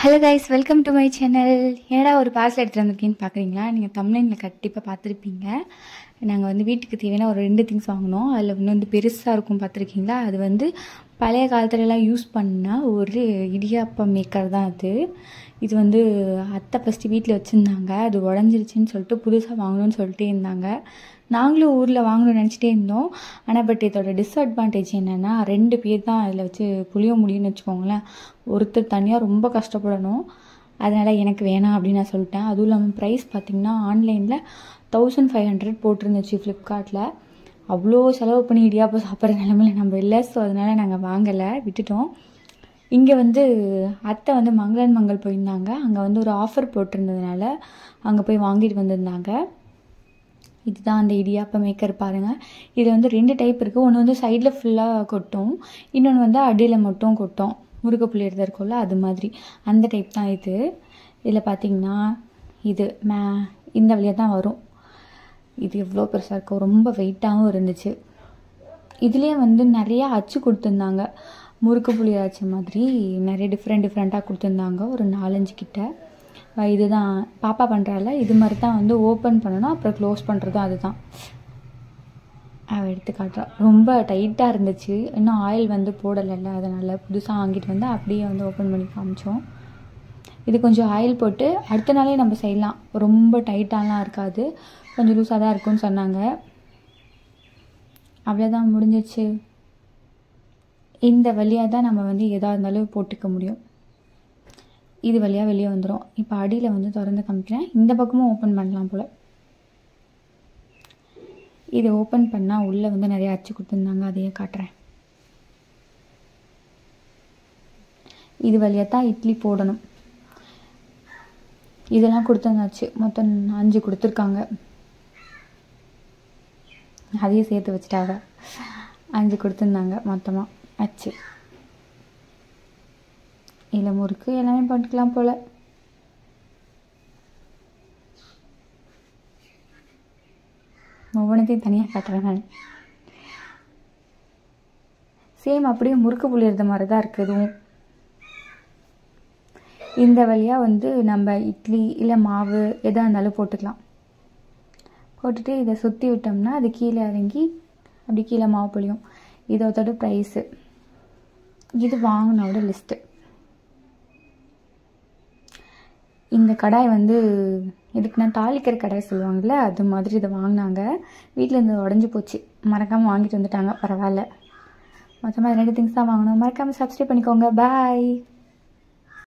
Hello guys, welcome to my channel. ஏடா ஒரு parcel எடுத்துகிட்டு வந்திருக்கேன்னு பார்க்குறீங்களா? நீங்கள் தம்ப்நெயிலில் கண்டிப்பாக பார்த்துருப்பீங்க. நாங்கள் வந்து வீட்டுக்கு தேவையான ஒரு 2 திங்ஸ் வாங்கினோம். அதில் ஒன்று வந்து பெருசாக இருக்கும், பார்த்துருக்கீங்களா? அது வந்து பழைய காலத்துலலாம் யூஸ் பண்ண ஒரு இடியாப்பம் மேக்கர் தான் அது. இது வந்து அத்தை ஃபஸ்ட்டு வீட்டில் வச்சுருந்தாங்க. அது உடஞ்சிருச்சின்னு சொல்லிட்டு புதுசாக வாங்கணும்னு சொல்லிட்டே இருந்தாங்க. நாங்களும் ஊரில் வாங்கணும்னு நினச்சிட்டே இருந்தோம். ஆனால் பட் இதோட டிஸ்அட்வான்டேஜ் என்னென்னா 2 பேர் தான் அதில் வச்சு புளிய முடியும்னு வச்சுக்கோங்களேன். ஒருத்தர் தனியாக ரொம்ப கஷ்டப்படணும். அதனால் எனக்கு வேணாம் அப்படின்னு நான் சொல்லிட்டேன். அதுவும் இல்லாமல் ப்ரைஸ் பார்த்திங்கன்னா ஆன்லைனில் 1500 போட்டிருந்துச்சு ஃப்ளிப்கார்ட்டில். அவ்வளோ செலவு பண்ணி இடியாப்பம் சாப்பிட்ற நிலமையில நம்ம இல்லை. ஸோ அதனால் நாங்கள் வாங்கலை, விட்டுட்டோம். இங்கே வந்து அத்தை வந்து மங்களன் மங்கள் போயிருந்தாங்க. அங்கே வந்து ஒரு ஆஃபர் போட்டிருந்ததுனால அங்கே போய் வாங்கிட்டு வந்திருந்தாங்க. இதுதான் அந்த இடியாப்பம் மேக்கர் பாருங்கள். இதில் வந்து 2 டைப் இருக்குது. ஒன்று வந்து சைடில் ஃபுல்லாக கொட்டும், இன்னொன்று வந்து அடியில் மட்டும் கொட்டும். முருங்கை புளி எடுத்து இருக்கும்ல, அது மாதிரி அந்த டைப் தான் இது. இதில் பார்த்திங்கன்னா இது இந்த வழியாக தான் வரும். இது எவ்வளோ பெருசாக இருக்கும், ரொம்ப வெயிட்டாகவும் இருந்துச்சு. இதுலேயே வந்து நிறையா அச்சு கொடுத்துருந்தாங்க. முறுக்கு புளி அச்சு மாதிரி நிறைய டிஃப்ரெண்ட்டாக கொடுத்துருந்தாங்க, ஒரு 4-5 கிட்ட. இதுதான் பாப்பா பண்ணுறால, இது மாதிரி தான் வந்து ஓப்பன் பண்ணணும், அப்புறம் க்ளோஸ் பண்ணுறதும் அதுதான். அவள் எடுத்து காட்டுறா. ரொம்ப டைட்டாக இருந்துச்சு. இன்னும் ஆயில் வந்து போடலைல்ல, அதனால் புதுசாக வாங்கிட்டு வந்து அப்படியே வந்து ஓப்பன் பண்ணி காமிச்சோம். இது கொஞ்சம் ஆயில் போட்டு அடுத்த நாளே நம்ம செய்யலாம். ரொம்ப டைட்டாலாம் இருக்காது, கொஞ்சம் லூஸாக தான் இருக்கும்னு சொன்னாங்க. அவ்வளோதான், முடிஞ்சிச்சு. இந்த வழியாக தான் நம்ம வந்து எதாக இருந்தாலும் போட்டுக்க முடியும். இது வழியாக வெளியே வந்துடும். இப்போ அடியில் வந்து திறந்து காமிக்கிறேன். இந்த பக்கமும் ஓப்பன் பண்ணலாம் போல். இதை ஓப்பன் பண்ணால் உள்ளே வந்து நிறைய அச்சு கொடுத்துருந்தாங்க, அதையே காட்டுறேன். இது வழியாக தான் இட்லி போடணும். இதெல்லாம் கொடுத்துருந்தாச்சு, மொத்தம் 5 கொடுத்துருக்காங்க. அதையும் சேர்த்து வச்சுட்டாங்க. 5 கொடுத்துருந்தாங்க மொத்தமாக அச்சு. இதில் முறுக்கு எல்லாமே பண்ணிக்கலாம் போல். ஒவ்வொன்றத்தையும் தனியாக காட்டுறேன் நான். சேம் அப்படியே முறுக்கு புளியறது மாதிரி தான் இருக்குதும். இந்த வழியாக வந்து நம்ம இட்லி இல்லை மாவு எதாக இருந்தாலும் போட்டுக்கலாம். போட்டுட்டு இதை சுற்றி விட்டோம்னா அது கீழே இறங்கி அப்படி கீழே மாவு புளியும். இதோட ப்ரைஸு, இது வாங்கினோட லிஸ்ட்டு. இந்த கடாய் வந்து இதுக்கு நான் தாளிக்கிற கடாய் சொல்லுவாங்கள்ல, அது மாதிரி இதை வாங்கினாங்க. வீட்டில் இருந்து உடஞ்சி போச்சு, மறக்காமல் வாங்கிட்டு வந்துட்டாங்க. பரவாயில்ல. மொத்தமாக 2 திங்ஸ் தான் வாங்கணும். மறக்காமல் சப்ஸ்கிரைப் பண்ணிக்கோங்க. பாய்.